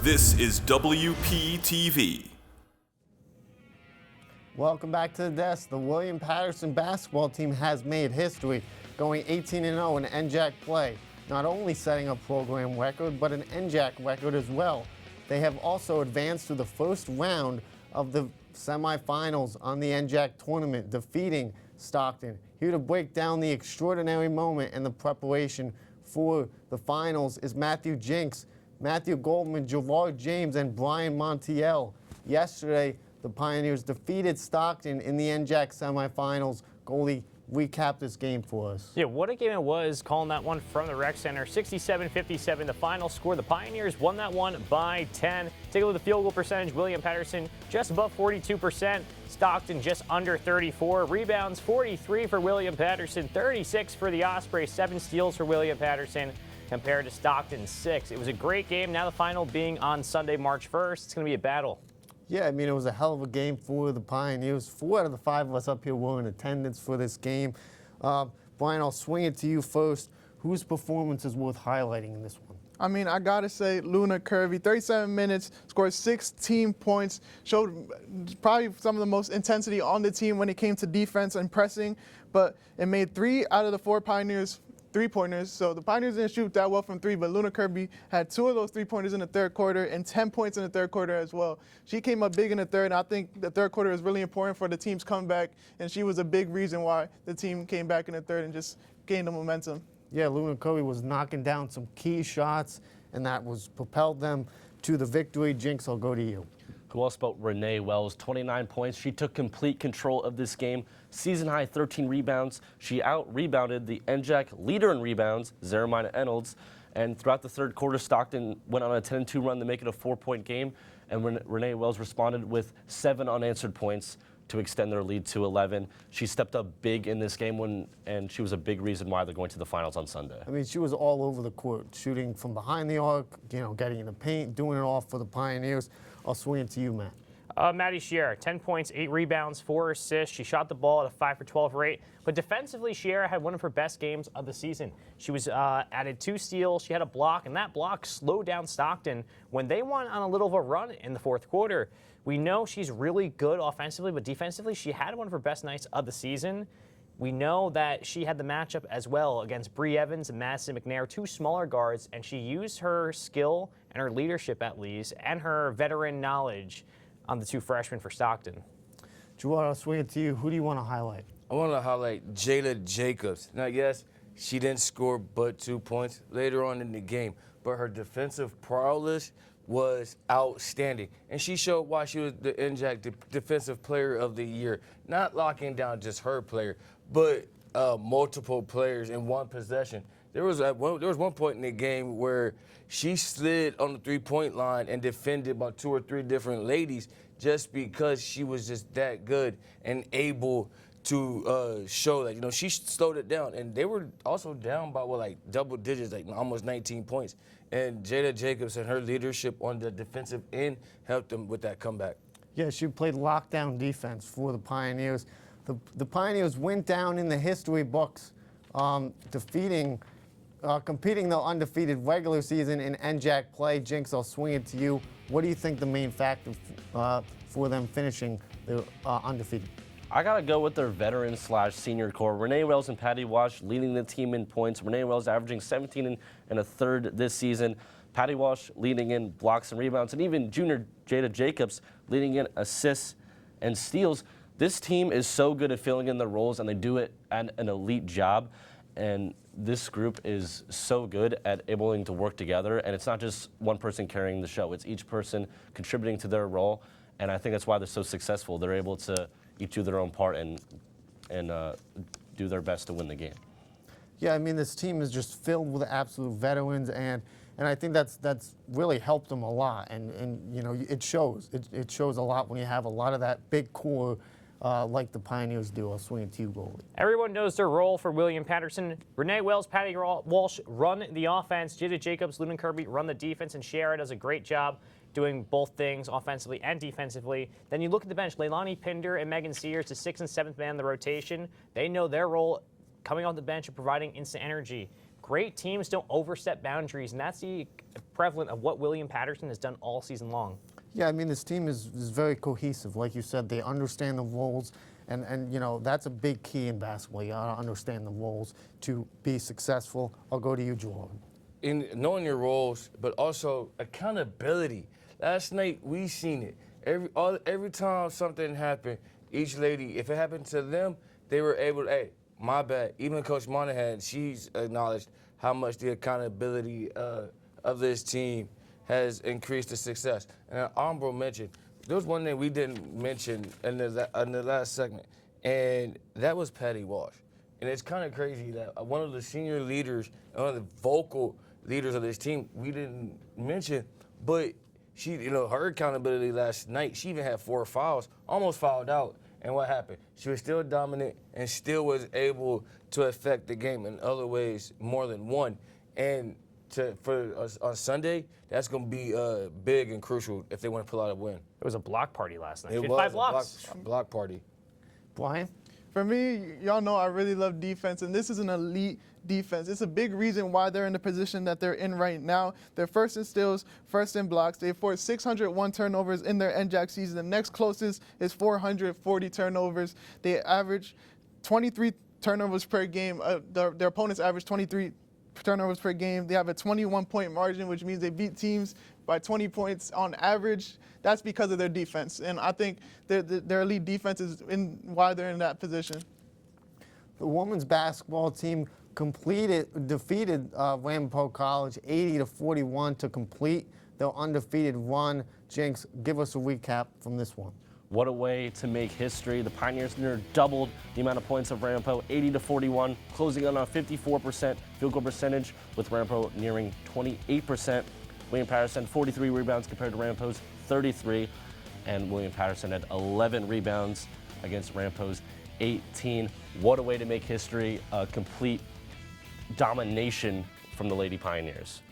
This is WPTV. Welcome back to the desk. The William Patterson basketball team has made history, going 18-0 in NJAC play, not only setting a program record, but an NJAC record as well. They have also advanced to the first round of the semifinals on the NJAC tournament, defeating Stockton. Here to break down the extraordinary moment and the preparation for the finals is Jinks, Matthew Goldman, Gerard James, and Brian Montiel. Yesterday, the Pioneers defeated Stockton in the NJAC semifinals. Goldie, recap this game for us. Yeah, what a game it was, calling that one from the rec center. 67-57, the final score. The Pioneers won that one by 10. Take a look at the field goal percentage. William Patterson just above 42%. Stockton just under 34. Rebounds 43 for William Patterson, 36 for the Ospreys, 7 steals for William Patterson compared to Stockton's 6. It was a great game. Now the final being on Sunday, March 1st. It's going to be a battle. Yeah, I mean, it was a hell of a game for the Pioneers. 4 out of the 5 of us up here were in attendance for this game. Brian, I'll swing it to you first. Whose performance is worth highlighting in this one? I mean, I got to say Luna Kirby, 37 minutes, scored 16 points, showed probably some of the most intensity on the team when it came to defense and pressing, but it made 3 out of the 4 Pioneers three-pointers. So the Pioneers didn't shoot that well from 3, but Luna Kirby had 2 of those three-pointers in the third quarter and 10 points in the third quarter as well. She came up big in the third, and I think the third quarter is really important for the team's comeback, and she was a big reason why the team came back in the third and just gained the momentum. Yeah, Luna Kirby was knocking down some key shots, and that was propelled them to the victory. Jinx, I'll go to you. Who else but Renee Wells, 29 points. She took complete control of this game. Season high 13 rebounds. She out-rebounded the NJAC leader in rebounds, Zeramina Ennolds. And throughout the third quarter, Stockton went on a 10-2 run to make it a 4-point game. And Renee Wells responded with 7 unanswered points to extend their lead to 11. She stepped up big in this game, and she was a big reason why they're going to the finals on Sunday. I mean, she was all over the court, shooting from behind the arc, getting in the paint, doing it all for the Pioneers. I'll swing it to you, Matt. Maddie Sierra, 10 points, 8 rebounds, 4 assists. She shot the ball at a 5 for 12 rate. But defensively, Sierra had one of her best games of the season. She was added 2 steals. She had a block, and that block slowed down Stockton when they went on a little of a run in the fourth quarter. We know she's really good offensively, but defensively, she had one of her best nights of the season. We know that she had the matchup as well against Bree Evans and Madison McNair, 2 smaller guards, and she used her skill and her leadership at least and her veteran knowledge on the 2 freshmen for Stockton. Gerard, I'll swing it to you. Who do you want to highlight? I want to highlight Jayla Jacobs. Now, yes, she didn't score but 2 points later on in the game, but her defensive prowess was outstanding. And she showed why she was the NJAC Defensive Player of the Year, not locking down just her player, but multiple players in one possession. There was one point in the game where she slid on the three-point line and defended about 2 or 3 different ladies just because she was just that good and able to show that, she slowed it down. And they were also down by, double digits, almost 19 points. And Jada Jacobs and her leadership on the defensive end helped them with that comeback. Yeah, she played lockdown defense for the Pioneers. The Pioneers went down in the history books, competing the undefeated regular season in NJAC play. Jinx, I'll swing it to you. What do you think the main factor for them finishing the undefeated? I got to go with their veteran/senior core. Renee Wells and Patty Walsh leading the team in points. Renee Wells averaging 17 and a third this season. Patty Walsh leading in blocks and rebounds. And even junior Jada Jacobs leading in assists and steals. This team is so good at filling in their roles, and they do it at an elite job. And this group is so good at able to work together. And it's not just one person carrying the show. It's each person contributing to their role. And I think that's why they're so successful. They're able to each do their own part and do their best to win the game. Yeah, I mean, this team is just filled with absolute veterans, and I think that's really helped them a lot. And it shows. It shows a lot when you have a lot of that big core like the Pioneers do. I'll swing it to you, Goldie. Everyone knows their role for William Patterson. Renee Wells, Patty Walsh run the offense. Jada Jacobs, Luna Kirby run the defense, and Sierra does a great job doing both things offensively and defensively. Then you look at the bench. Leilani Pinder and Megan Sears, the 6th and 7th man in the rotation. They know their role coming off the bench and providing instant energy. great teams don't overstep boundaries, and that's the prevalent of what William Patterson has done all season long. Yeah, I mean, this team is very cohesive. Like you said, they understand the roles, and you know, that's a big key in basketball. You gotta understand the roles to be successful. I'll go to you, Jordan. In knowing your roles, but also accountability. Last night, we seen it. Every time something happened, each lady, if it happened to them, they were able to, hey, my bad. Even Coach Monahan, she's acknowledged how much the accountability of this team has increased the success. And honorable mention, there was one thing we didn't mention in the last segment, and that was Patty Walsh. And it's kind of crazy that one of the senior leaders, one of the vocal leaders of this team, we didn't mention, but she, you know, her accountability last night, she even had 4 fouls, almost fouled out. And what happened? She was still dominant and still was able to affect the game in other ways more than one. And for us on Sunday, that's going to be big and crucial if they want to pull out a win. It was a block party last night. It She had was 5 a blocks. block party. Brian? For me, y'all know I really love defense, and this is an elite defense. It's a big reason why they're in the position that they're in right now. They're first in steals, first in blocks. They forced 601 turnovers in their NJAC season. The next closest is 440 turnovers. They average 23 turnovers per game. Their opponents average 23 turnovers per game. They have a 21-point margin, which means they beat teams by 20 points on average. That's because of their defense. And I think their elite defense is why they're in that position. The women's basketball team defeated Ramapo College 80-41 to complete their undefeated run. Jinks, give us a recap from this one. What a way to make history. The Pioneers near doubled the amount of points of Ramapo, 80-41, closing on a 54% field goal percentage, with Ramapo nearing 28%. William Patterson, 43 rebounds compared to Ramapo's 33, and William Patterson had 11 rebounds against Ramapo's 18. What a way to make history, a complete domination from the Lady Pioneers.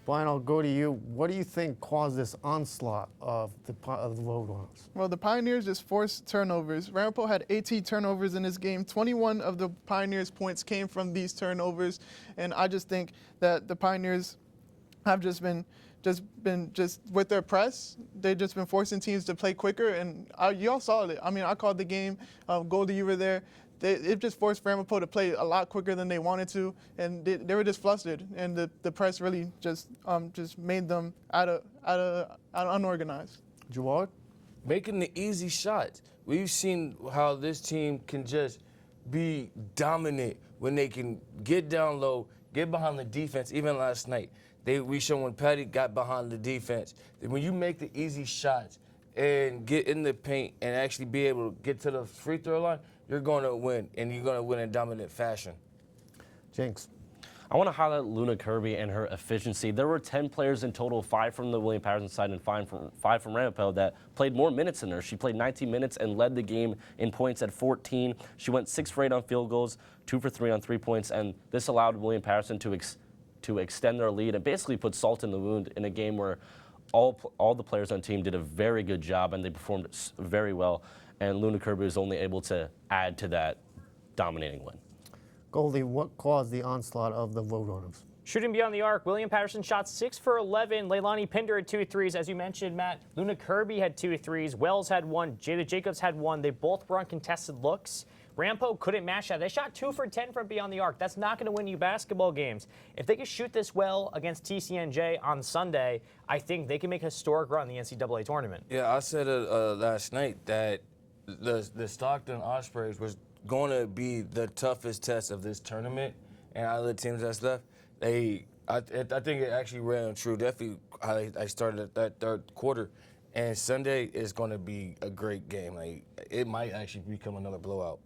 Brian, I'll go to you. What do you think caused this onslaught of the Roadrunners? Well, the Pioneers just forced turnovers. Ramapo had 18 turnovers in this game. 21 of the Pioneers' points came from these turnovers, and I just think that the Pioneers have just been with their press. They've just been forcing teams to play quicker, and y'all saw it. I mean, I called the game. Goldie, you were there. It just forced Ramapo to play a lot quicker than they wanted to, and they were just flustered. And the press really just made them out of unorganized. Gerard? Making the easy shots. We've seen how this team can just be dominant when they can get down low, get behind the defense. Even last night, we showed when Patty got behind the defense. When you make the easy shots and get in the paint and actually be able to get to the free throw line, you're going to win, and you're going to win in dominant fashion. Jinx. I want to highlight Luna Kirby and her efficiency. There were 10 players in total, 5 from the William Patterson side and 5 from Ramapo, that played more minutes than her. She played 19 minutes and led the game in points at 14. She went 6 for 8 on field goals, 2 for 3 on 3 points, and this allowed William Patterson to extend their lead and basically put salt in the wound in a game where all the players on the team did a very good job and they performed very well. And Luna Kirby was only able to add to that dominating win. Goldie, what caused the onslaught of the Roadrunners? Shooting beyond the arc, William Patterson shot 6 for 11. Leilani Pinder had 2 threes. As you mentioned, Matt, Luna Kirby had 2 threes. Wells had 1. Jada Jacobs had 1. They both were on contested looks. Ramapo couldn't match that. They shot 2 for 10 from beyond the arc. That's not going to win you basketball games. If they can shoot this well against TCNJ on Sunday, I think they can make a historic run in the NCAA tournament. Yeah, I said last night that the Stockton Ospreys was going to be the toughest test of this tournament, and out of the teams that's left, I think it actually ran true. Definitely, I started at that third quarter, and Sunday is going to be a great game. It might actually become another blowout.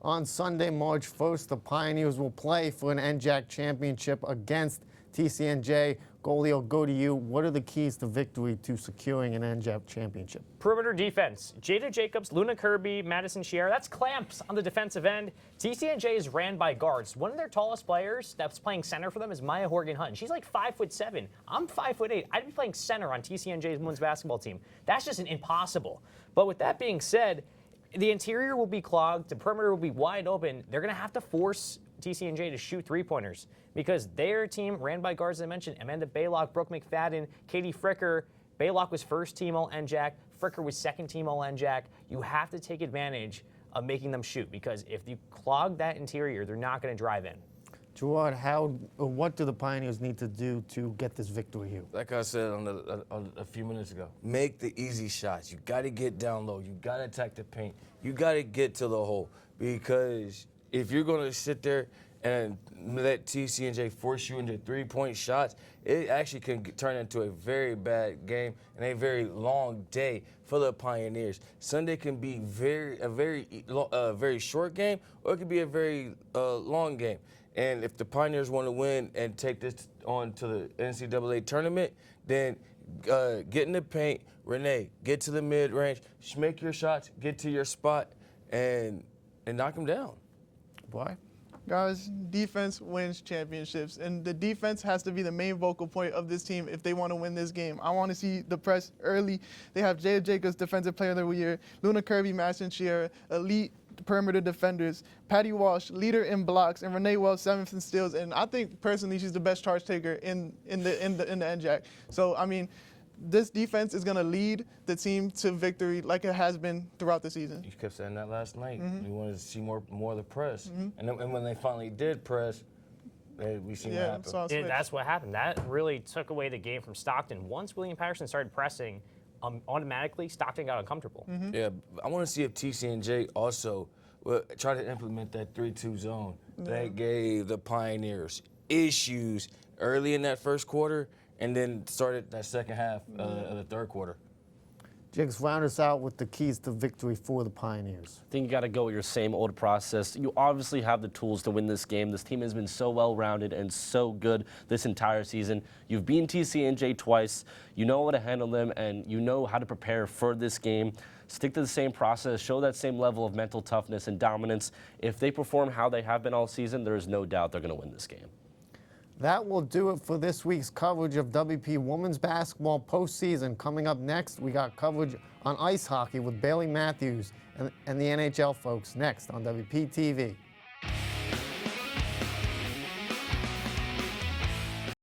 On Sunday, March 1st, the Pioneers will play for an NJAC Championship against TCNJ. Goldie, I'll go to you. What are the keys to victory to securing an NJAC Championship? Perimeter defense. Jada Jacobs, Luna Kirby, Madison Sierra. That's clamps on the defensive end. TCNJ is ran by guards. One of their tallest players that's playing center for them is Maya Horgan-Hunt. She's like 5'7". I'm 5'8". I'd be playing center on TCNJ's women's basketball team. That's just an impossible. But with that being said, the interior will be clogged. The perimeter will be wide open. They're going to have to force TCNJ to shoot three-pointers because their team ran by guards, as I mentioned, Amanda Baylock, Brooke McFadden, Katie Fricker. Baylock was first team All-NJAC. Fricker was second team All-NJAC. You have to take advantage of making them shoot because if you clog that interior, they're not going to drive in. Gerard, what do the Pioneers need to do to get this victory here? Like I said a few minutes ago, make the easy shots. You got to get down low. You got to attack the paint. You got to get to the hole because if you're going to sit there and let TCNJ force you into three-point shots, it actually can turn into a very bad game and a very long day for the Pioneers. Sunday can be a very short game, or it could be a very long game. And if the Pioneers want to win and take this on to the NCAA tournament, then get in the paint, Renee, get to the mid-range, make your shots, get to your spot, and knock them down. Why? Guys, defense wins championships, and the defense has to be the main vocal point of this team if they want to win this game. I want to see the press early. They have Jada Jacobs, Defensive Player of the Year, Luna Kirby, Madison Sierra, elite perimeter defenders, Patty Walsh, leader in blocks, and Renee Wells, seventh in steals. And I think personally she's the best charge taker in the NJAC. So I mean, this defense is going to lead the team to victory like it has been throughout the season. You kept saying that last night. You wanted to see more of the press. And when they finally did press, we seen what happened. And that's what happened. That really took away the game from Stockton. Once William Patterson started pressing, automatically Stockton got uncomfortable. Yeah, I want to see if TCNJ also try to implement that 3-2 zone. That gave the Pioneers issues early in that first quarter, and then started that second half of the third quarter. Jinks, round us out with the keys to victory for the Pioneers. I think you got to go with your same old process. You obviously have the tools to win this game. This team has been so well-rounded and so good this entire season. You've beaten TCNJ twice. You know how to handle them, and you know how to prepare for this game. Stick to the same process. Show that same level of mental toughness and dominance. If they perform how they have been all season, there is no doubt they're going to win this game. That will do it for this week's coverage of WP Women's Basketball postseason. Coming up next, we got coverage on ice hockey with Baylee Matthews and the NHL folks next on WP TV.